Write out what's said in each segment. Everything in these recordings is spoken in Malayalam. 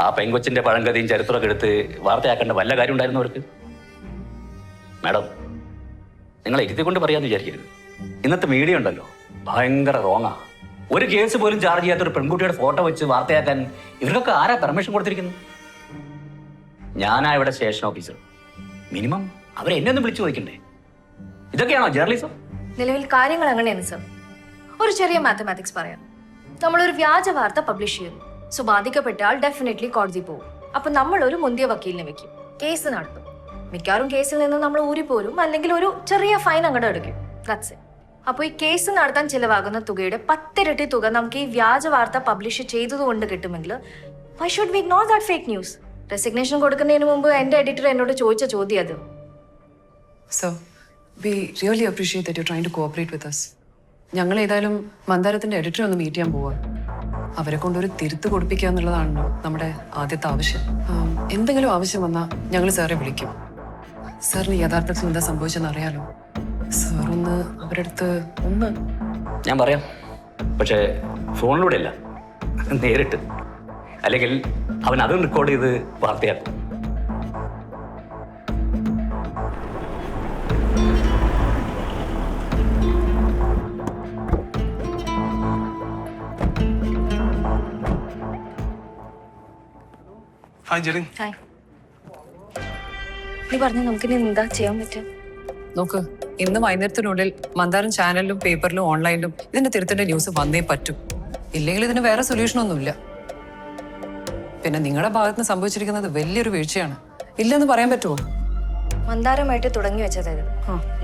ആ പെങ്കൊച്ചിന്റെ പഴങ്കഥയും ചരിത്രമൊക്കെ എടുത്ത് വാർത്തയാക്കേണ്ട വല്ല കാര്യം ഉണ്ടായിരുന്നു അവർക്ക്? മാഡം, നിങ്ങളെ ഇരുത്തിക്കൊണ്ട് പറയാന്ന് വിചാരിക്കരുത്. ഇന്നത്തെ മീഡിയ ഉണ്ടല്ലോ, ഭയങ്കര റോങ്ങാ. ഒരു കേസ് പോലും ചാർജ് ചെയ്യാത്ത ഒരു പെൺകുട്ടിയുടെ ഫോട്ടോ വെച്ച് വാർത്തയാക്കാൻ ഇവർക്കൊക്കെ ആരാ പെർമിഷൻ കൊടുത്തിരിക്കുന്നു? ഞാനാ ഇവിടെ സ്റ്റേഷൻ ഓഫീസർ. മിനിമം അവരെ എന്നെ ഒന്ന് വിളിച്ചു ചോദിക്കണ്ടേ? ഇതൊക്കെയാണോ ജേർണലിസം? നിലവിൽ കാര്യങ്ങൾ അങ്ങനെയാണ് സർ. ഒരു ചെറിയ മാത്തമാറ്റിക്സ് പറയാം. നമ്മളൊരു വ്യാജ വാർത്ത പബ്ലിഷ് ചെയ്യുന്നു. സോ ബാധിക്കപ്പെട്ട ആൾ ഡെഫിനറ്റ്ലി കോടതി പോകും. അപ്പൊ നമ്മൾ ഒരു മുന്തിയ വക്കീലിനെ വെക്കും, കേസ് നടത്തും. മിക്കവാറും കേസിൽ നിന്ന് നമ്മൾ ഊരിപ്പോരും, അല്ലെങ്കിൽ ഒരു ചെറിയ ഫൈൻ അങ്ങോട്ട് എടുക്കും. That's it. അപ്പോൾ ഈ കേസ് നടത്താൻ ചിലവാകുന്ന തുകയുടെ 10 ഇരട്ടി തുക നമുക്ക് ഈ വ്യാജ വാർത്ത പബ്ലിഷ് ചെയ്തതുകൊണ്ട് കിട്ടുമെങ്കിൽ why should we ignore that fake news? Resignation കൊടുക്കുന്നതിന് മുമ്പ് എൻ്റെ എഡിറ്റർ എന്നോട് ചോദിച്ച ചോദ്യം അത്. Sir, we really appreciate that you trying to cooperate with us. ഞങ്ങൾ ഏതായാലും മന്ദാരത്തിന്റെ എഡിറ്ററെ ഒന്ന് മീറ്റ് ചെയ്യാൻ പോവാ. അവരെ കൊണ്ടൊരു തിരുത്ത് കൊടുപ്പിക്കുക എന്നുള്ളതാണല്ലോ നമ്മുടെ ആദ്യത്തെ ആവശ്യം. എന്തെങ്കിലും ആവശ്യം വന്നാൽ ഞങ്ങൾ സാറെ വിളിക്കും. സാറിന് യഥാർത്ഥത്തിൽ എന്താ സംഭവിച്ചെന്ന് അറിയാലോ. സാറൊന്ന് അവരുടെ അടുത്ത് ഒന്ന്. ഞാൻ പറയാം, പക്ഷേ ഫോണിലൂടെ അല്ല, നേരിട്ട്. അല്ലെങ്കിൽ അവൻ അതും റെക്കോർഡ് ചെയ്ത് വാർത്തയാക്കും. ഹായ് ജെറിൻ. ഹായ്. നീ പറഞ്ഞു നമുക്കിനി എന്താ ചെയ്യാൻ പറ്റുക? നോക്ക്, ഇന്ന് വൈകുന്നേരത്തിനുള്ളിൽ മന്ദാരം ചാനലിലും പേപ്പറിലും ഓൺലൈനിലും ഇതിന്റെ തിരുത്തിന്റെ ന്യൂസ് വന്നേ പറ്റും. ഇല്ലെങ്കിൽ ഇതിന് വേറെ സൊല്യൂഷനൊന്നുമില്ല. പിന്നെ നിങ്ങളുടെ ഭാഗത്ത് നിന്ന് സംഭവിച്ചിരിക്കുന്നത് വലിയൊരു വീഴ്ചയാണ്. ഇല്ലെന്ന് പറയാൻ പറ്റുമോ? മന്ദാരമായിട്ട് തുടങ്ങി വെച്ചത്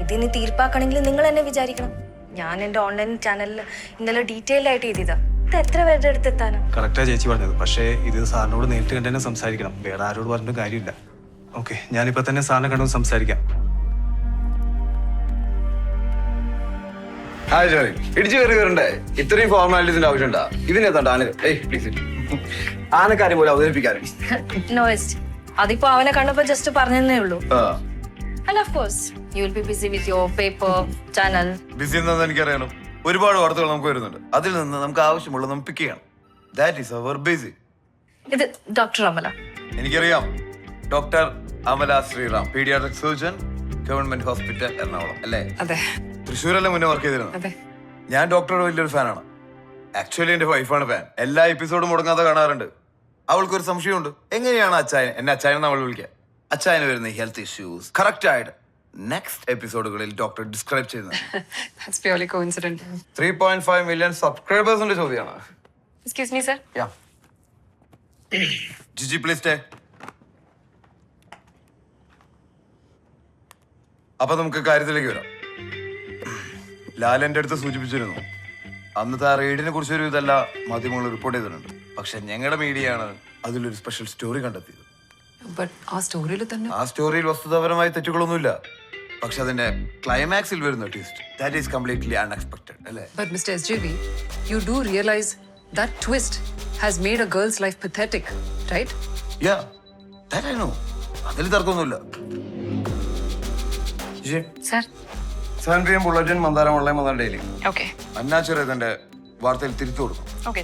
ഇതിന് തീർപ്പാക്കണമെങ്കിൽ നിങ്ങൾ എന്നെ വിചാരിക്കണം. ഞാൻ എൻ്റെ ഓൺലൈൻ ചാനലിൽ ഇന്നലെ ഡീറ്റെയിൽ ആയിട്ട് എഴുതിയതാ. ഇത് എത്ര പേരുടെ അടുത്ത് എത്താനാ? കറക്റ്റാ ചേച്ചി പറഞ്ഞത്. പക്ഷേ ഇത് സാറിനോട് നേരിട്ട് കണ്ട് തന്നെ സംസാരിക്കണം. വേറെ ആരോട് പറഞ്ഞിട്ട് കാര്യമില്ല. ഓക്കെ, ഞാനിപ്പോ തന്നെ സാറിനെ കണ്ടു സംസാരിക്കാം. Hi jury. ഇടിച്ചു കയറി വരണ്ടേ? ഇത്രയും ഫോർമാലിറ്റീസിന്റെ ആവശ്യമുണ്ടാ? ഇതിനെത്താണ്ട് ആന പ്ലീസ് ആനക്കാര്യം പോലെ അവതരിപ്പിക്കാനും. അതിപ്പോ അവനെ കണ്ടപ്പോ ജസ്റ്റ് പറഞ്ഞതേ ഉള്ളൂ. അല്ല, of course you will be busy with your paper channel. Busy എന്താണെന്ന് എനിക്കറിയണം. ഒരുപാട് വാർത്തകൾ നമുക്ക് വരുന്നുണ്ട്. അതിൽ നിന്ന് നമുക്ക് ആവശ്യമുള്ളത് നമുക്ക് പിക്ക് ചെയ്യണം. That is our basic. ഇത് ഡോക്ടർ അമല. എനിക്കറിയാം. Doctor Amala Sriram, paediatric surgeon, government hospital Ernakulam അല്ലേ? അതെ. തൃശ്ശൂരല്ലേ മുന്നേ വർക്ക് ചെയ്തിരുന്നത്? അതെ. ഞാൻ ഡോക്ടറുടെ വലിയൊരു ഫാനാണ്. ആക്ച്വലി എന്റെ വൈഫാണ് ഫാൻ. എല്ലാ എപ്പിസോഡും മുടങ്ങാതെ കാണാറുണ്ട്. അവൾക്കൊരു സംശയമുണ്ട്, എങ്ങനെയാണ് അച്ചായൻ എന്നെ അച്ചായൻ നമ്മൾ വിളിക്കുക? അച്ചായന് വരുന്ന ഹെൽത്ത് ഇഷ്യൂസ് കറക്റ്റ് ആയിട്ട് നെക്സ്റ്റ് എപ്പിസോഡുകളിൽ ഡോക്ടർ ഡിസ്ക്രൈബ് ചെയ്യുന്നത്. 3.5 മില്യൺ സബ്സ്ക്രൈബേഴ്സിന്റെ ചോദ്യമാണ്. Excuse me sir. Giji please stay. അപ്പൊ നമുക്ക് കാര്യത്തിലേക്ക് വരാം. ലാൽ എന്റെ അടുത്ത് സൂചിപ്പിച്ചിരുന്നു, അന്നത്തെ ആ റെയ്ഡിനെ കുറിച്ചൊരു ഇതല്ല മാധ്യമങ്ങൾ റിപ്പോർട്ട് ചെയ്തിട്ടുണ്ട്. പക്ഷെ ഞങ്ങളുടെ മീഡിയയാണ് അതിലൊരു സ്പെഷ്യൽ സ്റ്റോറി കണ്ടെത്തിയത്. ആ സ്റ്റോറിയിൽ വസ്തുതാപരമായ തെറ്റുകളൊന്നുമില്ല. പക്ഷെ അതിന്റെ ക്ലൈമാക്സിൽ വരുന്ന twist that is completely unexpected അല്ലേ? But Mr. SJV, you do realize that twist has made a girl's life pathetic, right? Yeah, that I know. അതിൽ തർക്കമൊന്നുമില്ല. സർ. 7 PM ബുള്ളറ്റിൻ മന്ദാരം ഓൺലൈൻ മന്ദാരം ഡെയിലി. ഓക്കെ. അന്നാച്ചുറേതന്റെ വാർത്തയിൽ തിരിച്ചു കൊടുക്കും. ഓക്കെ.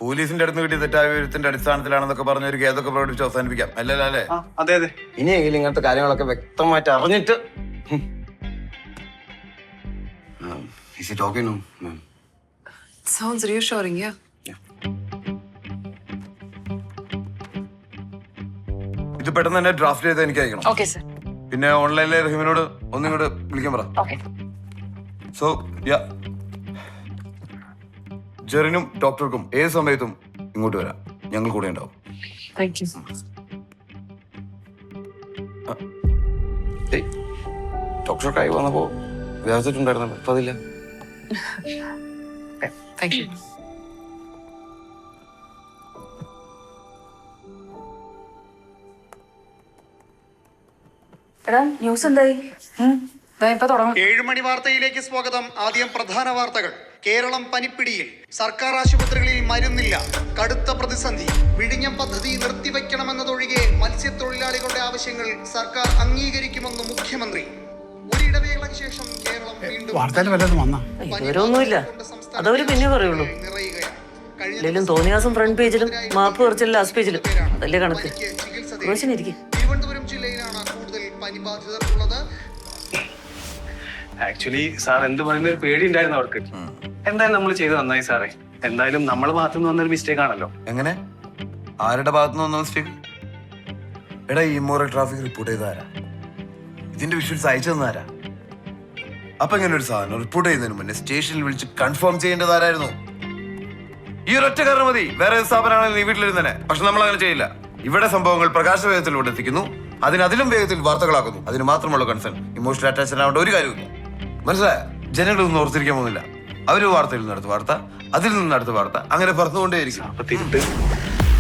പോലീസിന്റെ അടുത്ത് കിട്ടിയ തെറ്റായ വിവരത്തിന്റെ അടിസ്ഥാനത്തിലാണെന്നൊക്കെ പറഞ്ഞ ഒരു കേസൊക്കെ പ്രകടിപ്പിച്ച് അവസാനിപ്പിക്കാം അല്ലല്ലോ അല്ലേ? അതെ അതെ. ഇനിയെങ്കിലും ഇങ്ങനത്തെ കാര്യങ്ങളൊക്കെ വ്യക്തമായിട്ട് അറിഞ്ഞിട്ട്. Is it okay now, ma'am? Sounds reassuring, yeah. ഇത് പെട്ടെന്ന് തന്നെ ഡ്രാഫ്റ്റ് ചെയ്ത് എനിക്ക് അയക്കണം. Okay sir. പിന്നെ ഓൺലൈനിലെ റഹീമിനോട് ഒന്നിങ്ങോട്ട് വിളിക്കാൻ പറ. ഓക്കെ. സോ യാ, ജെറിനും ഡോക്ടർക്കും ഏത് സമയത്തും ഇങ്ങോട്ട് വരാം. ഞങ്ങൾ കൂടെ ഉണ്ടാവും. Thank you. ഡോക്ടർക്കായി വന്നപ്പോ വിചാരിച്ചിട്ടുണ്ടായിരുന്നല്ലോ, അപ്പൊ അതില്ല. Thank you. എടാ ന്യൂസ് എന്തായി? ഇപ്പൊ തുടങ്ങും. 7 മണി വാർത്തയിലേക്ക് സ്വാഗതം. ആദ്യം പ്രധാന വാർത്തകൾ. കേരളം പനിപ്പിടിയിൽ. സർക്കാർ ആശുപത്രികളിൽ മരുന്നില്ല. കടുത്ത പ്രതിസന്ധി. വിഴിഞ്ഞം പദ്ധതി നിർത്തിവെക്കണമെന്നതൊഴികെ മത്സ്യത്തൊഴിലാളികളുടെ ആവശ്യങ്ങൾ സർക്കാർ അംഗീകരിക്കുമെന്ന് മുഖ്യമന്ത്രി. ഒരിടവേളയ്ക്ക് ശേഷം കേരളം വീണ്ടും വാർത്തയിൽ വല്ലതും വന്നാ? ഇവരൊന്നുമില്ല, അതവര് പിന്നെ പറയുള്ളൂ. നിറയുകയാണ്. ഇല്ലെങ്കിലും തോന്നിയ ദിവസം ഫ്രണ്ട് പേജിലും മാപ്പ് കുറച്ചില്ല ലാസ്റ്റ് പേജിലും അതല്ലേ കണക്ക്. റോഷനിരിക്കും. തിരുവനന്തപുരം ജില്ലയിലാണ് കൂടുതൽ പനി ബാധിതർക്കുള്ളത്. ആക്ച്വലി സാർ എന്ത് പറയുന്ന ഒരു പേടി ഉണ്ടായിരുന്നു അവർക്ക്. എന്തായാലും നമ്മൾ ചെയ്ത് നന്നായി സാറേ. എന്തായാലും നമ്മളെ ഭാഗത്തുനിന്ന് വന്നൊരു മിസ്റ്റേക്ക് ആണല്ലോ. എങ്ങനെ? ആരുടെ ഭാഗത്തുനിന്ന് വന്ന മിസ്റ്റേക്ക്? എടാ, ഈ ഇമ്മോറൽ ട്രാഫിക് റിപ്പോർട്ട് ചെയ്താരാ? ഇതിന്റെ വിഷ്വൽസ് അയച്ചു തന്നാരാ? അപ്പൊ ഇങ്ങനെ ഒരു സാധനം റിപ്പോർട്ട് ചെയ്യുന്നതിന് മുന്നേ സ്റ്റേഷനിൽ വിളിച്ച് കൺഫേം ചെയ്യേണ്ടതാരായിരുന്നു? ഈ ഒരൊറ്റ കാരണം മതി. വേറെ സ്ഥാപനമാണെങ്കിൽ നീ വീട്ടിലിരുന്നേ. പക്ഷെ നമ്മൾ അങ്ങനെ ചെയ്യില്ല. ഇവിടെ സംഭവങ്ങൾ പ്രകാശവേഗത്തിലൂടെ എത്തിക്കുന്നു, അതിലും വേഗത്തിൽ വാർത്തകളാക്കുന്നു. അതിന് മാത്രമുള്ള കൺസേൺ. ഇമോഷണൽ അറ്റാച്ച്ഡ് ആവേണ്ട ഒരു കാര്യമില്ല. മനസ്സിലായ? ജനങ്ങളൊന്നും ഓർത്തിരിക്കാൻ പോകുന്നില്ല. അവര് വാർത്തയിൽ നിന്ന് അടുത്ത വാർത്ത, അതിൽ നിന്ന് അടുത്ത വാർത്ത, അങ്ങനെ പറന്നുകൊണ്ടേയിരിക്കും.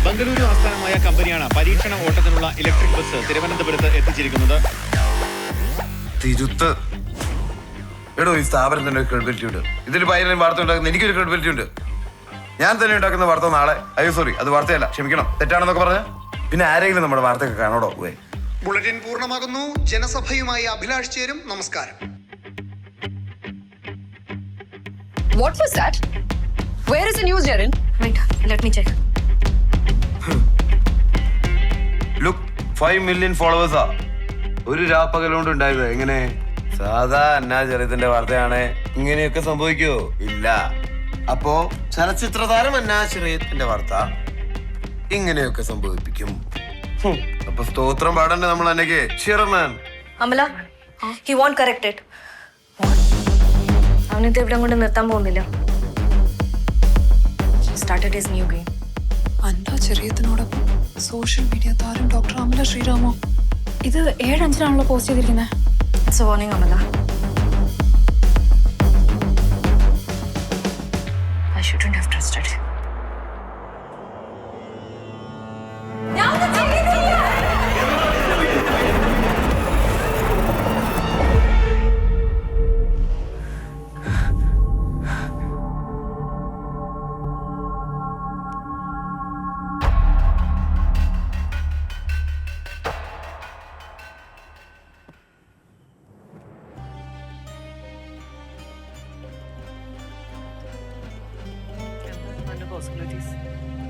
ബംഗളൂരു ആസ്ഥാനമായ കമ്പനിയാണ് പരീക്ഷണ ഓട്ടത്തിനുള്ള ഇലക്ട്രിക് ബസ് തിരുവനന്തപുരത്ത് എത്തിച്ചിരിക്കുന്നത്. തിരുത്ത് എടോ, ഈ സ്ഥാപനത്തിന്റെ ഒരു ക്രെഡിബിലിറ്റി ഉണ്ട്. ഇതിൽ പയ്യനും വാർത്ത ഉണ്ടാക്കുന്ന എനിക്കൊരു ക്രെഡിബിലിറ്റി ഉണ്ട്. ഞാൻ തന്നെ ഉണ്ടാക്കുന്ന വാർത്ത നാളെ, അയ്യോ സോറി, അത് വാർത്തയല്ല, ക്ഷമിക്കണം, തെറ്റാണെന്നൊക്കെ പറഞ്ഞ പിന്നെ ആരെങ്കിലും നമ്മുടെ വാർത്തയൊക്കെ കാണോടോ? ബുള്ളറ്റിൻ പൂർണ്ണമാകുന്നു. ജനസഭയുമായി അഭിലാഷ് ചേരും. നമസ്കാരം. What was that? Where is the news, Jaren? Wait, let me check. Look, 5 million ഫോളോവേഴ്സാ ഒരു രാപ്പകലുകൊണ്ട് ഉണ്ടായത്. എങ്ങനെ? സാധാ അന്നാചരിത്തിന്റെ വാർത്തയാണ്. ഇങ്ങനെയൊക്കെ സംഭവിക്കുവോ? ഇല്ല. അപ്പോ ചലച്ചിത്ര താരം അന്നാചരിത്തിന്റെ വാർത്ത ഇങ്ങനെയൊക്കെ സംഭവിപ്പിക്കും. അപ്പൊ സ്തോത്രം പാടണ്ടേ നമ്മൾ അന്നയ്ക്ക്? Chairman Amala, he won't correct it. അവനിത് ഇവിടെ കൊണ്ട് നിർത്താൻ പോകുന്നില്ല. Started his new game. Anna ചെറിയത്തിനോടൊപ്പം സോഷ്യൽ മീഡിയ താരം ഡോക്ടർ അമല ശ്രീരാമോ. ഇത് 7:05 പോസ്റ്റ് ചെയ്തിരിക്കുന്നത്. It's a warning, Amala. I shouldn't have trusted him.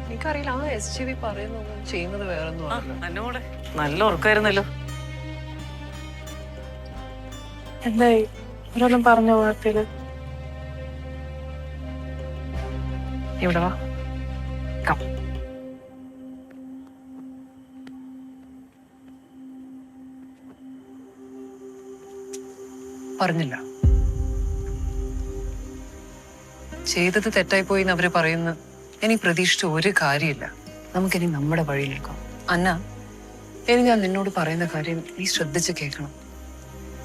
എനിക്കറിയില്ല, ആ SGV പറയുന്നൊന്നും ചെയ്യുന്നത് വേറൊന്നും അല്ല. എന്നോടെ നല്ല ഉറക്കായിരുന്നല്ലോ. എന്തായി ഒരാളും പറഞ്ഞ വാർത്തയില്? ഇവിടെ വാ. പറഞ്ഞില്ല, ചെയ്തത് തെറ്റായി പോയി എന്ന് അവര് പറയുന്നു. ഇനി പ്രതീക്ഷിച്ച ഒരു കാര്യമില്ല. നമുക്കിനി നമ്മുടെ വഴിയിൽ നിൽക്കാം. അന്ന, ഇനി ഞാൻ നിന്നോട് പറയുന്ന കാര്യം നീ ശ്രദ്ധിച്ച് കേൾക്കണം.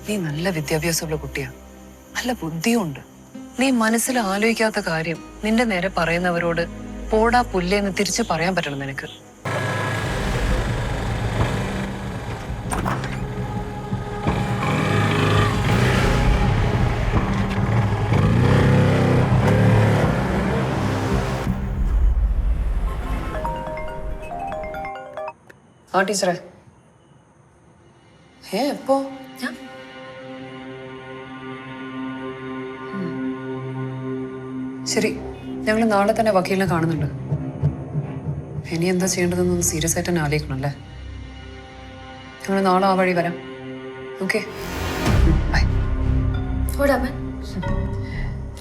നീ നല്ല വിദ്യാഭ്യാസമുള്ള കുട്ടിയാ, നല്ല ബുദ്ധിയുണ്ട്. നീ മനസ്സിൽ ആലോചിക്കാത്ത കാര്യം നിന്റെ നേരെ പറയുന്നവരോട് പോടാ പുല്ലേന്ന് തിരിച്ചു പറയാൻ പറ്റണം നിനക്ക്. ആ ടീച്ചറെ, എപ്പോ? ശരി, ഞങ്ങൾ നാളെ തന്നെ വക്കീലിനെ കാണുന്നുണ്ട്. ഇനി എന്താ ചെയ്യേണ്ടതെന്നൊന്ന് സീരിയസ് ആയിട്ട് തന്നെ ആലോചിക്കണം അല്ലേ? ഞങ്ങൾ നാളെ ആ വഴി വരാം. Okay, by. What happened?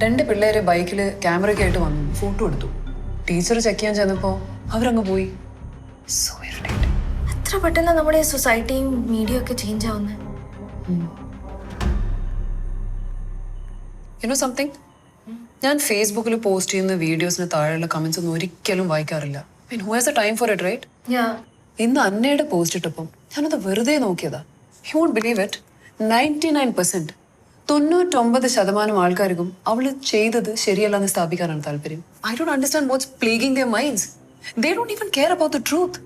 2 പിള്ളേര് ബൈക്കിൽ ക്യാമറയൊക്കെ ആയിട്ട് വന്നു, ഫോട്ടോ എടുത്തു. ടീച്ചർ ചെക്ക് ചെയ്യാൻ ചെന്നപ്പോ അവരങ്ങ് പോയി. So irritating. എത്ര പെട്ടെന്ന് നമ്മുടെ സൊസൈറ്റിയും മീഡിയ ഒക്കെ ചേഞ്ച് ആവുന്നത്. യു നോ സംതിങ്, ഞാൻ ഫേസ്ബുക്കിൽ പോസ്റ്റ് ചെയ്യുന്ന വീഡിയോസിന് താഴെയുള്ള കമന്റ്സ് ഒന്നും ഒരിക്കലും വായിക്കാറില്ല. Who has a time for it, right? ഇന്ന് അന്നയുടെ പോസ്റ്റ് ഇട്ടപ്പം ഞാനത് വെറുതെ നോക്കിയതാ. യു വോണ്ട് ബിലീവ് ഇറ്റ്, 99% 99% ആൾക്കാർക്കും അവള് ചെയ്തത് ശരിയല്ലെന്ന് സ്ഥാപിക്കാനാണ് താല്പര്യം. I don't understand what's plaguing their minds. They don't even care about the truth.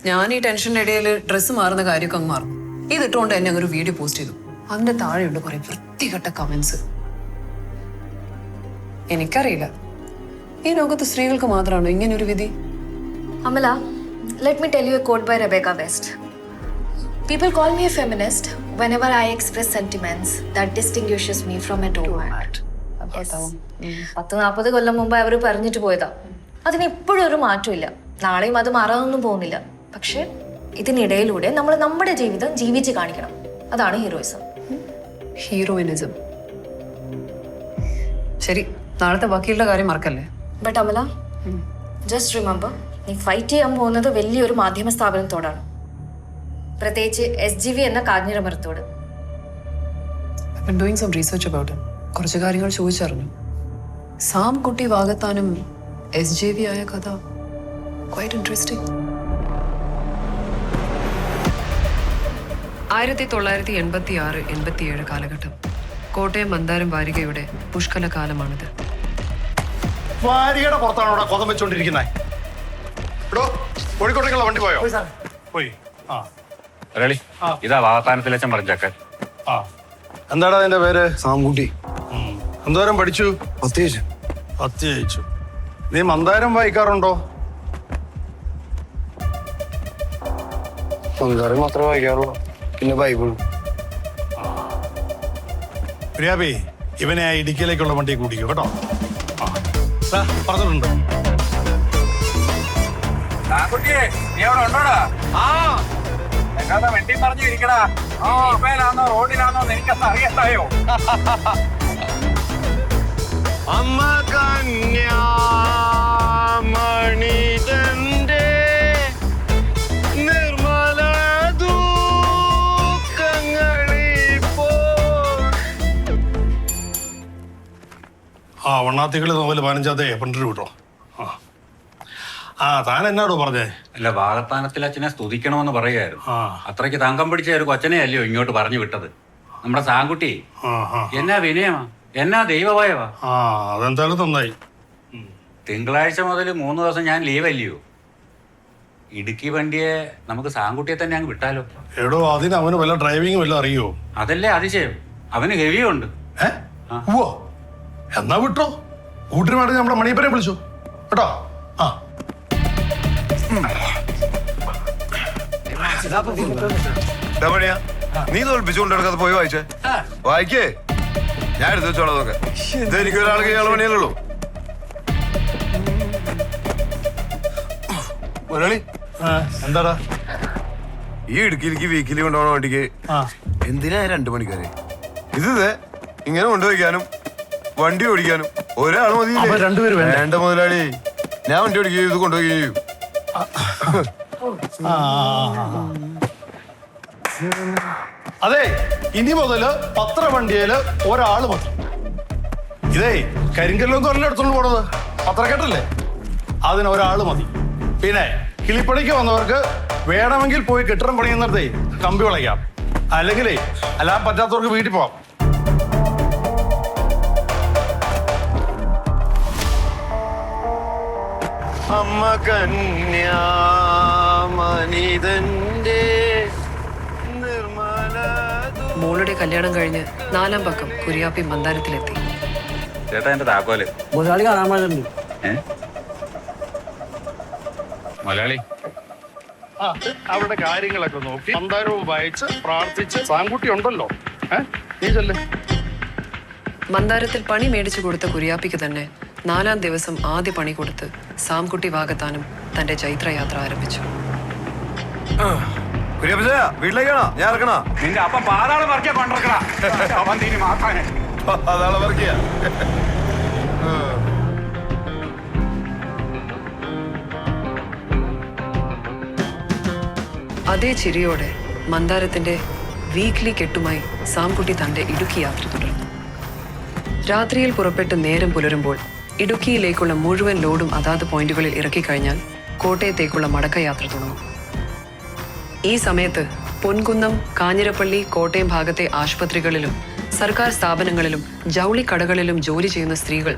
ഞാൻ ഈ ടെൻഷൻ്റെ ഇടയിൽ ഡ്രസ്സ് മാറുന്ന കാര്യമൊക്കെ അങ്ങ് മാറും. ഇതിട്ടുകൊണ്ട് തന്നെ ഒരു വീഡിയോ പോസ്റ്റ് ചെയ്തു. അതിന്റെ താഴെയുണ്ട് കുറെ വൃത്തികെട്ട കമന്റ്സ്. എനിക്കറിയില്ല, ഈ ലോകത്ത് സ്ത്രീകൾക്ക് മാത്രമാണോ ഇങ്ങനെ ഒരു വിധി? Amala, let me tell you a quote by Rebecca West. People call me a feminist whenever I express sentiments that distinguishes me from a doormat. 10-40 കൊല്ലം മുമ്പ് അവർ പറഞ്ഞിട്ട് പോയതാ. അതിന് ഇപ്പോഴും ഒരു മാറ്റമില്ല. നാളെയും അത് മാറാനൊന്നും പോകുന്നില്ല. പക്ഷെ ഇതിനിടയിലൂടെ നമ്മൾ നമ്മുടെ ജീവിതം ജീവിച്ച് കാണിക്കണം. അതാണ് ഹീറോയിസം. ഹീറോയിനിസം. ശരി, നാളത്തെ ബാക്കിയുള്ള കാര്യം മറക്കല്ലേ. ബട്ട് അമല, ജസ്റ്റ് റിമെമ്പർ, നീ ഫൈറ്റ് ചെയ്യാൻ പോകുന്നത് വലിയൊരു മാധ്യമ സ്ഥാപനത്തോടാണ്, പ്രത്യേകിച്ച് SGV എന്ന കാഞ്ഞിരമരത്തോട്. I've been doing some research about him. കുറച്ച് കാര്യങ്ങൾ ചോദിച്ചറിഞ്ഞു. സാം കുട്ടി വാഗത്താനും SJV ആയ കഥ quite interesting. 1986-87 കാലഘട്ടം. കോട്ടയം മന്ദാരം വാരികയുടെ പുഷ്കല കാലമാണിത്. വാരികയുടെ പുറത്താണ് ഇവിടെ കൊതം വെച്ചോണ്ടിരിക്കുന്നത്. കോഴിക്കോട്ടേക്കുള്ള വണ്ടി പോയോ? പോയി. ആ ഇതാ വാഗത്താനത്തിലെ പറഞ്ഞേക്കാൻ. ആ, എന്താടാ അതിന്റെ പേര്? സാംകുട്ടി. എന്തോരം പഠിച്ചു? 10 ജയിച്ചു. നീ മന്ദാരം വായിക്കാറുണ്ടോ? മന്ദാരം മാത്രമേ വായിക്കാറുള്ളൂ, പിന്നെ ബൈബിളും. പ്രിയാബി, ഇവനെ ആ ഇടുക്കിയിലേക്കുള്ള വണ്ടി കൂട്ടിക്കോ കേട്ടോ. ആ പറഞ്ഞിട്ടുണ്ട്. വെട്ടി പറഞ്ഞു ഇരിക്കടാ. ഇപ്പേലാണോ റോഡിലാണോ എനിക്കത് അറിയണ്ടായോ? അമ്മ കന്യാമണിതന്റെ നിർമ്മല ദുഃഖങ്ങളിപ്പോ. ആ വണ്ണാത്തികളി നോവല് 15 പണ്ടൊരു കേട്ടോ. ആ താൻ എന്നാടോ പറഞ്ഞേ? അല്ല, വാഗത്താനത്തിൽ അച്ഛനെ സ്തുതിക്കണമെന്ന് പറയായിരുന്നു. ആ. അത്രയ്ക്ക് തങ്കം പിടിച്ച ഒരു കൊച്ചനെ അല്ലയോ ഇങ്ങോട്ട് പറഞ്ഞു വിട്ടത്. നമ്മുടെ സാങ്കുട്ടി എന്നാ വിനയമാ, എന്നാ ദൈവഭയവാ. ആ അതെന്തായാലും നന്നായി. തിങ്കളാഴ്ച മുതൽ 3 ദിവസം ഞാൻ ലീവ് അല്ലയോ. ഇടുക്കി വണ്ടിയെ നമുക്ക് സാങ്കുട്ടിയെ തന്നെ അങ്ങ് വിട്ടാലോ? എടോ, അതിന് അവന് വല്ല ഡ്രൈവിംഗ് വല്ല അറിയോ? അതല്ലേ അതിശയം, അവന് ഹെവിയുണ്ട്. ഓ എന്നാ വിട്ടോ. കൂട്ടിന് വേണ്ടി നമ്മുടെ മണിയപ്പനെ വിളിച്ചു കേട്ടോ. ആ നീ തോൽപ്പിച്ചുകൊണ്ടെടുക്കാതെ പോയി വായിച്ചേ. വായിക്കേ, ഞാൻ എടുത്തു വെച്ചോളാം. അതൊക്കെ ഇത് എനിക്ക് ഒരാൾക്ക് ഇയാളെ പണിയല്ലോ. മുരളി, എന്താടാ ഈ ഇടുക്കിയിലേക്ക് വീക്കിലി കൊണ്ടുപോകണ വണ്ടിക്ക് എന്തിനാ 2 മണിക്കാരെ? ഇത് ഇങ്ങനെ കൊണ്ടുപോയിക്കാനും വണ്ടി ഓടിക്കാനും ഒരാൾ മതി. വേണ്ട മുതലാളി, ഞാൻ വണ്ടി ഓടിക്കുകയും ഇത് കൊണ്ടുപോവുകയും ചെയ്യും. അതെ, ഇനി മുതല് പത്രവണ്ടിയില് ഒരാള് മതി. ഇതേ കരിങ്കല്ലൊന്നും അല്ല എടുത്തോണ്ട് പോണത്, പത്രക്കെട്ടല്ലേ, അതിന് ഒരാള് മതി. പിന്നെ കിളിപ്പണിക്ക് വന്നവർക്ക് വേണമെങ്കിൽ പോയി കെട്ടിടം പണിയുന്നിടത്തേ കമ്പി വിളയ്ക്കാം, അല്ലെങ്കിലേ അല്ലാൻ പറ്റാത്തവർക്ക് വീട്ടിൽ പോവാം. അമ്മ കന്യാമണിതന്റെ മോളുടെ കല്യാണം കഴിഞ്ഞ് 4ാം പക്കം കുര്യാപ്പി മന്ദാരത്തിലെത്തി. ചേട്ടാ, എന്റെ താക്കോല് മലയാളി. അവരുടെ കാര്യങ്ങളൊക്കെ നോക്കി മന്ദാരവും വായിച്ച് പ്രാർത്ഥിച്ച് സാങ്കുട്ടി ഉണ്ടല്ലോ. നീ ചെല്ലേ. മന്ദാരത്തിൽ പണി മേടിച്ചു കൊടുത്ത കുര്യാപ്പിക്ക് തന്നെ 4ാം ദിവസം ആദ്യ പണി കൊടുത്ത് സാംകുട്ടി വാഗത്താനും തന്റെ ചൈത്രയാത്ര ആരംഭിച്ചു. വീട്ടിലേക്കാണോ ഞാൻ ഇറക്കണ? നിന്റെ അപ്പ പാതാളം പറിക്കാ പണ്ടറക്കടാ. അതാണ് പറക്കിയ. അതേ ചിരിയോടെ മന്ദാരത്തിന്റെ വീക്ക്ലി കെട്ടുമായി സാംകുട്ടി തന്റെ ഇടുക്കി യാത്ര തുടർന്നു. രാത്രിയിൽ പുറപ്പെട്ട് നേരം പുലരുമ്പോൾ ഇടുക്കിയിലേക്കുള്ള മുഴുവൻ ലോഡും അതാത് പോയിന്റുകളിൽ ഇറക്കിക്കഴിഞ്ഞാൽ കോട്ടയത്തേക്കുള്ള മടക്കയാത്ര തുടങ്ങും. ഈ സമയത്ത് പൊൻകുന്നം, കാഞ്ഞിരപ്പള്ളി, കോട്ടയം ഭാഗത്തെ ആശുപത്രികളിലും സർക്കാർ സ്ഥാപനങ്ങളിലും ജൗളിക്കടകളിലും ജോലി ചെയ്യുന്ന സ്ത്രീകൾ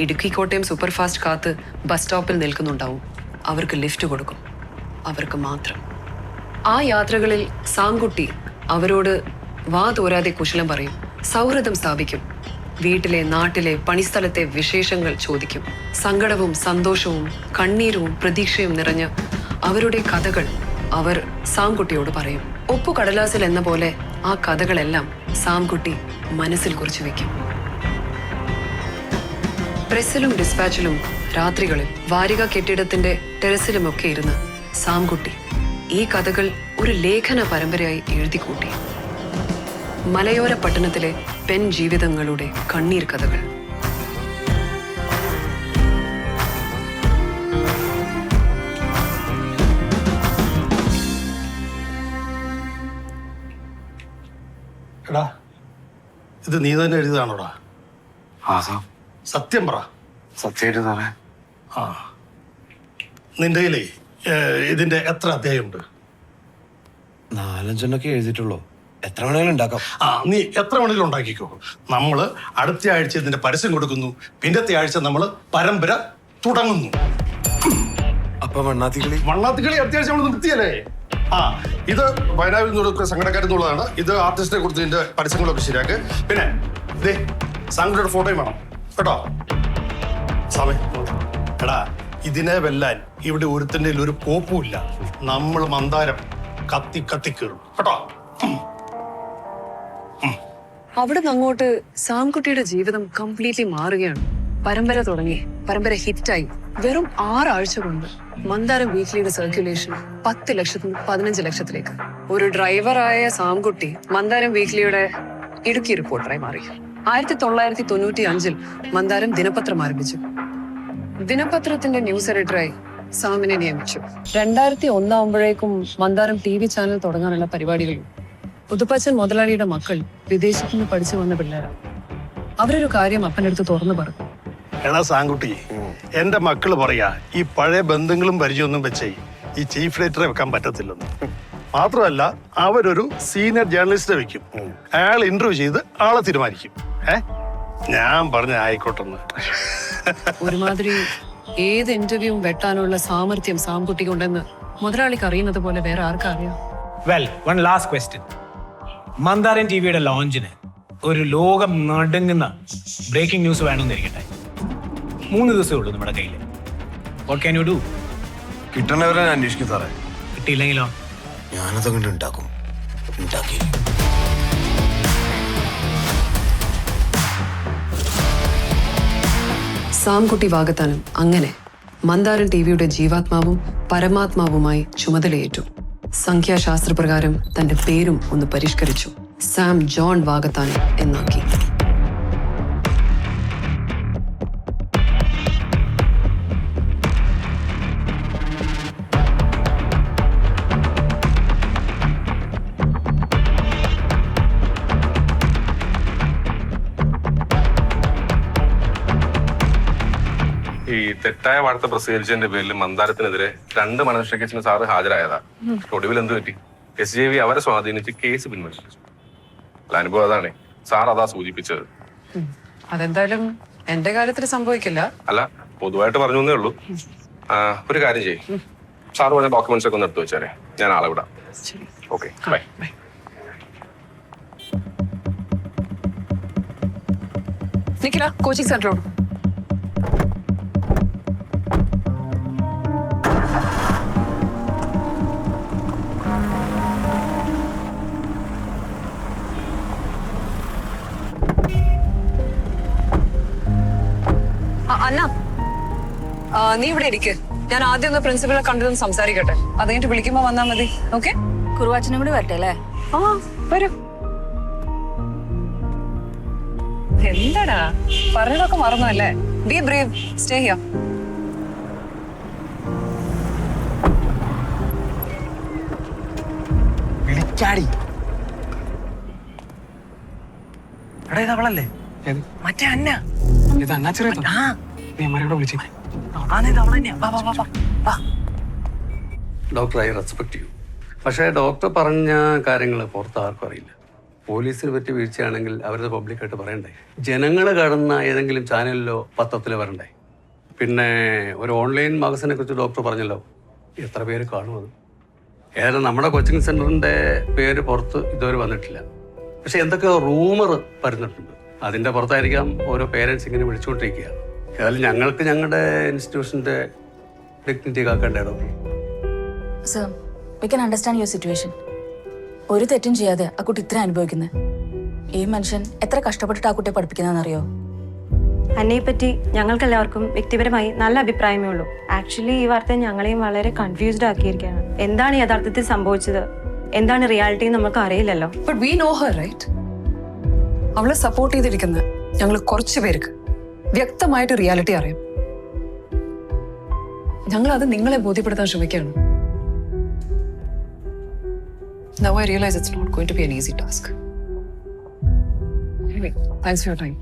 ഇടുക്കി കോട്ടയം സൂപ്പർഫാസ്റ്റ് കാത്ത് ബസ് സ്റ്റോപ്പിൽ നിൽക്കുന്നുണ്ടാവും. അവർക്ക് ലിഫ്റ്റ് കൊടുക്കും, അവർക്ക് മാത്രം. ആ യാത്രകളിൽ സാംകുട്ടി അവരോട് വാ തോരാതെ കുശലം പറയും, സൗഹൃദം സ്ഥാപിക്കും. വീട്ടിലെ, നാട്ടിലെ, പണിസ്ഥലത്തെ വിശേഷങ്ങൾ ചോദിക്കും. സങ്കടവും സന്തോഷവും കണ്ണീരും പ്രതീക്ഷയും നിറഞ്ഞ അവരുടെ കഥകൾ അവർ സാംകുട്ടിയോട് പറയും. ഒപ്പുകടലാസിൽ എന്ന പോലെ ആ കഥകളെല്ലാം സാംകുട്ടി മനസ്സിൽ കുറിച്ചു വെക്കും. പ്രസ്സിലും ഡിസ്പാച്ചിലും രാത്രികളിൽ വാരിക കെട്ടിടത്തിന്റെ ടെറസിലുമൊക്കെ ഇരുന്ന് സാംകുട്ടി ഈ കഥകൾ ഒരു ലേഖന പരമ്പരയായി എഴുതിക്കൂട്ടി. മലയോര പട്ടണത്തിലെ പെൺ ജീവിതങ്ങളുടെ കണ്ണീർ കഥകൾ. എടാ, ഇത് നീ തന്നെ എഴുതിയതാണോടാ? സത്യം പറ. സത്യമായിട്ട് സാറേ. ആ, നിന്റെ കയ്യിലേ ഇതിന്റെ എത്ര അധ്യായമുണ്ട്? 4-5 എഴുതിയിട്ടുള്ളൂ. എത്ര വേണേലും ഉണ്ടാക്കാം. ആ, നീ എത്ര വേണമെങ്കിലും ഉണ്ടാക്കിക്കോ. നമ്മള് അടുത്ത ആഴ്ച ഇതിന്റെ പരസ്യം കൊടുക്കുന്നു. പിന്നത്തെ ആഴ്ച നമ്മള് പരമ്പര തുടങ്ങുന്നു. അപ്പൊ വണ്ണാത്തിക്കളി അത്യാവശ്യം നമ്മൾ നിർത്തിയല്ലേ? ആ, ഇത് വയനാട്ടിൽ നിന്നുള്ള സംഘടനക്കാരിൽ നിന്നുള്ളതാണ്. ഇത് ആർട്ടിസ്റ്റിനെ കുറിച്ച് ഇതിന്റെ പരസ്യങ്ങളൊക്കെ ശരിയാക്ക്. പിന്നെ ദേ സംഘടനയുടെ ഫോട്ടോയും വേണം കേട്ടോ. സമയം എടാ, ഇതിനെ വെല്ലാൻ ഇവിടെ ഒരുത്തൻ്റെ ഒരു കോപ്പുമില്ല. നമ്മൾ മന്ദാരം കത്തി കത്തിക്കേറും കേട്ടോ. അവിടെ നിന്ന് അങ്ങോട്ട് സാംകുട്ടിയുടെ ജീവിതം കംപ്ലീറ്റ്ലി മാറുകയാണ്. പരമ്പര തുടങ്ങി, പരമ്പര ഹിറ്റായി. വെറും 6 ആഴ്ച കൊണ്ട് മന്ദാരം വീക്ക്ലിയുടെ സർക്യുലേഷൻ 10 ലക്ഷത്തിൽ 15 ലക്ഷത്തിലേക്ക്. ഒരു ഡ്രൈവറായ സാംകുട്ടി മന്ദാരം വീക്ക്ലിയുടെ ഇടുക്കി റിപ്പോർട്ടറായി മാറി. 1995 മന്ദാരം ദിനപത്രം ആരംഭിച്ചു. ദിനപത്രത്തിന്റെ ന്യൂസ് എഡിറ്ററായി സാമിനെ നിയമിച്ചു. 2001 ആവുമ്പോഴേക്കും മന്ദാരം TV ചാനൽ തുടങ്ങാനുള്ള പരിപാടികളും. പുതുപ്പച്ചൻ മുതലാളിയുടെ മക്കൾ വിദേശത്തു നിന്ന് പഠിച്ചു വന്ന പിള്ളേരാണ്. അവരൊരു കാര്യം അപ്പനടുത്ത് തുറന്നു പറഞ്ഞു. എടാ സാങ്കുട്ടി, എന്റെ മക്കള് പറയാ ഈ പഴയ ബന്ധങ്ങളും പരിചയമൊന്നും വെച്ചേ ഈ ചീഫ് എഡിറ്ററെ വെക്കാൻ പറ്റത്തില്ലെന്ന്. മാത്രമല്ല അവരൊരു സീനിയർ ജേർണലിസ്റ്റ് വെക്കും. അയാൾ ഇന്റർവ്യൂ ചെയ്ത് ആളെ തീരുമാനിക്കും. ഞാൻ പറഞ്ഞ ആയിക്കോട്ടെന്ന്. ഒരുമാതിരി ഏത് ഇന്റർവ്യൂവും വെട്ടാനുള്ള സാമർഥ്യം സാംകുട്ടിക്കുണ്ടെന്ന് മുതലാളിക്ക് അറിയുന്നത് പോലെ വേറെ ആർക്കാ അറിയാം? Well, one last question. Mandaran ടിവിയുടെ ലോഞ്ചിന് ഒരു ലോകം നടുങ്ങുന്ന ബ്രേക്കിംഗ് ന്യൂസ് വേണമെന്നിരിക്കട്ടെ. 3 ദിവസമേ ഉള്ളൂ നമ്മുടെ കയ്യിൽ. What can you do? കിട്ടണവരെ ഞാൻ അന്വേഷിക്കും സാറേ. കിട്ടിയില്ലെങ്കിലോ? ഞാനതങ്ങോട്ട് ഉണ്ടാക്കും. ഉണ്ടാക്കി സാംകുട്ടി വാകത്താനം അങ്ങനെ മന്ദാരൻ ടിവിയുടെ ജീവാത്മാവും പരമാത്മാവുമായി ചുമതലയേറ്റു. സംഖ്യാശാസ്ത്രപ്രകാരം തന്റെ പേരും ഒന്ന് പരിഷ്കരിച്ചു. സാം ജോൺ വാകത്താനം എന്നാക്കി. ഈ തെറ്റായ വാർത്ത പ്രസിദ്ധീകരിച്ചതിന്റെ പേരിൽ മന്ദാരത്തിനെതിരെ 2 മനഃശാസ്ത്ര കേസിന് സാറ് ഹാജരായതാ. ഒടുവിൽ എന്ത് പറ്റി? SJV അവരെ സ്വാധീനിച്ച് കേസ് പിൻവലിച്ചു. അനുഭവം അതാണ്. സാർ അതാ സൂചിപ്പിച്ചത്. അതെന്തായാലും എന്റെ കാര്യത്തിൽ സംഭവിക്കില്ല. അല്ല, പൊതുവായിട്ട് പറഞ്ഞു എന്നേ ഉള്ളൂ. ഒരു കാര്യം ചെയ്യും, സാറ് പറഞ്ഞ ഡോക്യുമെന്റ്സ് ഒക്കെ ഒന്ന് എടുത്തു വെച്ചാലേ ഞാൻ ആളെ വിടാം. Okay, bye. നിക്കില, കോച്ചിങ് സെന്ററോട്. അന്ന, നീ ഇവിടെ ഇരിക്ക്. ഞാൻ ആദ്യം ഒന്ന് പ്രിൻസിപ്പളെ കണ്ടതൊന്ന് സംസാരിക്കട്ടെ. അത് കഴിഞ്ഞിട്ട് വിളിക്കുമ്പോ വന്നാ മതി. ഓക്കെ? കുറുവാച്ചനും കൂടി വരട്ടെ അല്ലേ? ആ, വരൂ. എന്താടാ പറഞ്ഞതൊക്കെ മറന്നു അല്ലേ? Be brave, stay here. വിളിച്ചാടി. എടാ, ഇത് അവളല്ലേ? മറ്റേ അന്ന. ഇത് അന്നാ ചെറിയ വിളിച്ചേ. Doctor, I respect you. പക്ഷേ ഡോക്ടർ പറഞ്ഞ കാര്യങ്ങൾ പുറത്ത് ആർക്കും അറിയില്ല. പോലീസിനെ പറ്റി വീഴ്ചയാണെങ്കിൽ അവരത് പബ്ലിക്കായിട്ട് പറയണ്ടേ? ജനങ്ങൾ കാണുന്ന ഏതെങ്കിലും ചാനലിലോ പത്രത്തിലോ വരണ്ടേ? പിന്നെ ഒരു ഓൺലൈൻ മാഗസിനെ കുറിച്ച് ഡോക്ടർ പറഞ്ഞല്ലോ. എത്ര പേര് കാണുമത്? ഏതായാലും നമ്മുടെ കോച്ചിങ് സെൻ്ററിൻ്റെ പേര് പുറത്ത് ഇതുവരെ വന്നിട്ടില്ല. പക്ഷെ എന്തൊക്കെയോ റൂമർ വരുന്നിട്ടുണ്ട്. അതിൻ്റെ പുറത്തായിരിക്കാം ഓരോ പേരൻസ് ഇങ്ങനെ വിളിച്ചുകൊണ്ടിരിക്കുക. ഏതായാലും ഞങ്ങൾക്ക് ഞങ്ങളുടെ ഇൻസ്റ്റിറ്റ്യൂഷൻ്റെ ഡിഗ്നിറ്റി കാക്കേണ്ട doctor. Sir, we can understand your situation. ഒരു തെറ്റും ചെയ്യാതെ ആ കുട്ടി ഇത്ര അനുഭവിക്കുന്നത്. ഈ മനുഷ്യൻ എത്ര കഷ്ടപ്പെട്ടിട്ട് ആ കുട്ടിയെ പഠിപ്പിക്കുന്നതെന്നറിയോ? അന്നയെ പറ്റി ഞങ്ങൾക്കെല്ലാവർക്കും വ്യക്തിപരമായി നല്ല അഭിപ്രായമേ ഉള്ളൂ. ആക്ച്വലി ഈ വാർത്ത ഞങ്ങളെയും വളരെ കൺഫ്യൂസ്ഡ് ആക്കിയിരിക്കുകയാണ്. എന്താണ് യഥാർത്ഥത്തിൽ സംഭവിച്ചത്, എന്താണ് റിയാലിറ്റി നമുക്ക് അറിയില്ലല്ലോ. But we know her, right? അവളെ സപ്പോർട്ട് ചെയ്തിരിക്കുന്ന ഞങ്ങൾ കുറച്ച് പേർക്ക് വ്യക്തമായിട്ട് റിയാലിറ്റി അറിയാം. ഞങ്ങൾ അത് നിങ്ങളെ ബോധ്യപ്പെടുത്താൻ ശ്രമിക്കുകയാണ്. Now I realize it's not going to be an easy task. Anyway, thanks for your time.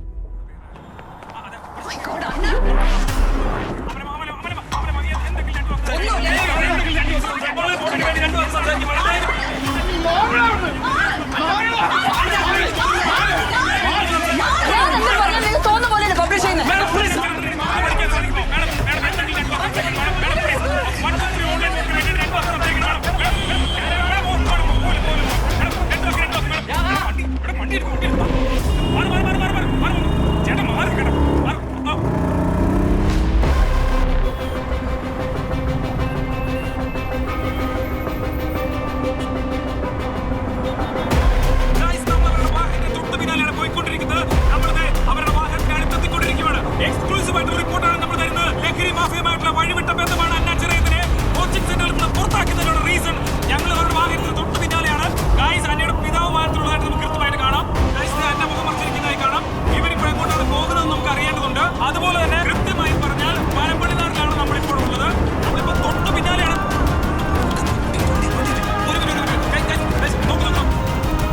അതുപോലെ തന്നെ കൃത്യമായി പറഞ്ഞാൽ പനമ്പള്ളിനാട്ടിലാണ് നമ്മളിപ്പോൾ ഉള്ളത്. നമ്മളിപ്പോ തൊട്ട് പിന്നാലെയാണ്.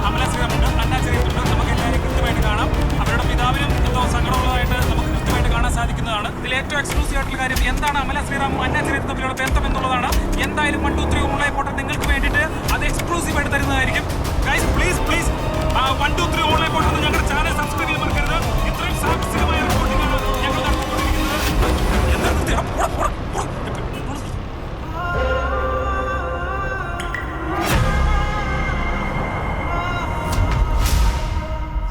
അമല ശ്രീറാമുണ്ട്, അന്ന ചെറിയത്തുണ്ട്. നമുക്ക് എല്ലാവരും കൃത്യമായിട്ട് കാണാം. അവരുടെ പിതാവിനും എന്തോ സങ്കടമുള്ളതായിട്ട് നമുക്ക് കൃത്യമായിട്ട് കാണാൻ സാധിക്കുന്നതാണ്. ഇതിൽ ഏറ്റവും എക്സ്ക്ലൂസീവ് ആയിട്ടുള്ള കാര്യം എന്താണ് അമല ശ്രീറാമും അന്ന ചെറിയത്തും തമ്മിലുള്ള ബന്ധം എന്നുള്ളതാണ്. എന്തായാലും 1, 2, 3 ഓൺലൈൻ പോർട്ടൽ നിങ്ങൾക്ക് വേണ്ടിയിട്ട് അത് എക്സ്ക്ലൂസീവ് ആയിട്ട് തരുന്നതായിരിക്കും. ഗൈസ് പ്ലീസ് 1, 2, 3 ഓൺലൈൻ പോർട്ടൽ ഞങ്ങളുടെ ചാനൽ സബ്സ്ക്രൈബ് ചെയ്യാൻ മറക്കരുത്. ഇത്രയും സാഹസികമായ റിപ്പോർട്ടിംഗ് ആണ് ഞങ്ങൾ നടത്തിക്കൊണ്ടിരിക്കുന്നത്.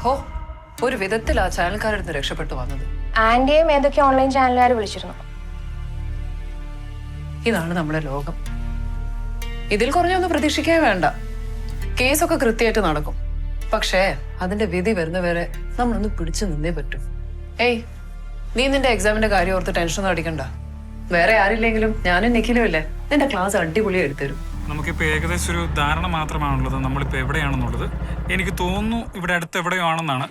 ഹോ, ഒരു വിധത്തിൽ ആ ചാനൽക്കാരുടെ രക്ഷപ്പെട്ടു വന്നത്. ആന്റിയും ഏതൊക്കെ ഓൺലൈൻ ചാനലുകാർ വിളിച്ചിരുന്നു. ഇതാണ് നമ്മുടെ ലോകം. ഇതിൽ കുറഞ്ഞൊന്നും പ്രതീക്ഷിക്കാൻ വേണ്ട. കേസൊക്കെ കൃത്യമായിട്ട് നടക്കും. പക്ഷേ അതിന്റെ വിധി വരുന്നവരെ നമ്മളൊന്ന് പിടിച്ചു നിന്നേ പറ്റും. ഏയ്, നീ നിന്റെ എക്സാമിന്റെ കാര്യം ഓർത്ത് ടെൻഷൻ അടിക്കണ്ട. വേറെ ആരില്ലെങ്കിലും ഞാനും നിഖിലും ഇല്ലേ, നിന്റെ ക്ലാസ് അടിപൊളി എടുത്തരും. നമുക്കിപ്പോൾ ഏകദേശം ഒരു ധാരണ മാത്രമാണുള്ളത് നമ്മളിപ്പോൾ എവിടെയാണെന്നുള്ളത്. എനിക്ക് തോന്നുന്നു ഇവിടെ അടുത്ത് എവിടെയോ ആണെന്നാണ്.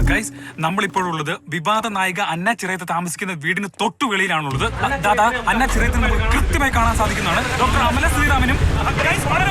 ഗൈസ്, നമ്മളിപ്പോഴുള്ളത് വിവാദ നായിക അന്ന ചിറയത്ത് താമസിക്കുന്ന വീടിന് തൊട്ടു വെളിയിലാണുള്ളത്. അന്ന ചിറയത്ത് നമുക്ക് കൃത്യമായി കാണാൻ സാധിക്കുന്നതാണ്. ഡോക്ടർ അമല ശ്രീറാമിനും വളരെ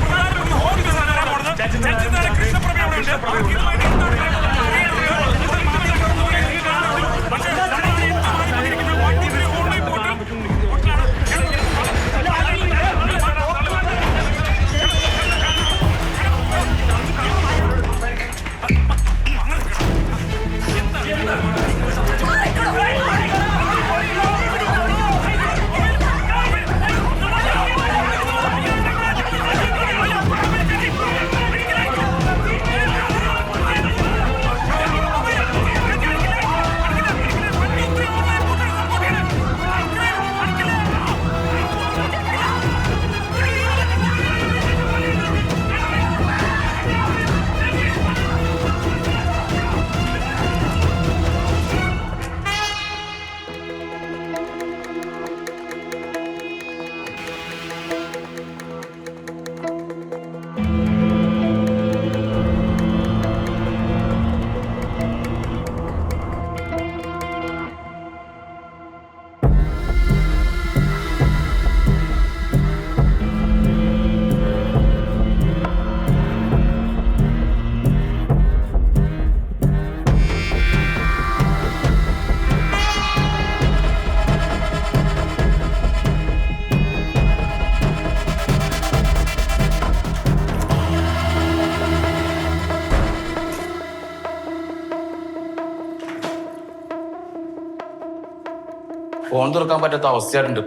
ഫോൺ തുറക്കാൻ പറ്റാത്ത അവസ്ഥയായിട്ടുണ്ട്.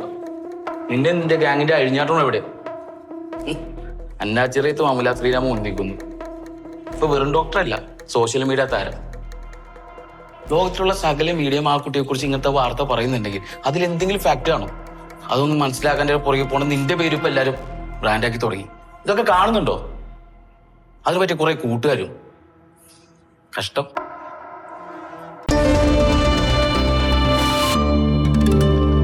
നിന്റെ ഗാങ്ങിന്റെ അഴിഞ്ഞാട്ടമാണ് എവിടെ? അന്നാചെറിയത്തും അമല ശ്രീരാമും ഒന്നിക്കുന്നു. ഇപ്പൊ വെറും ഡോക്ടറല്ല, സോഷ്യൽ മീഡിയ താരം. ലോകത്തിലുള്ള സകല മീഡിയ ആ കുട്ടിയെ കുറിച്ച് ഇങ്ങനത്തെ വാർത്ത പറയുന്നുണ്ടെങ്കിൽ അതിലെന്തെങ്കിലും ഫാക്ട് കാണും. അതൊന്നും മനസ്സിലാക്കാൻ പുറകെ പോകണം. നിന്റെ പേര് ഇപ്പൊ എല്ലാരും ബ്രാൻഡാക്കി തുടങ്ങി. ഇതൊക്കെ കാണുന്നുണ്ടോ? അതിന് പറ്റിയ കുറെ കൂട്ടുകാരും. കഷ്ടം.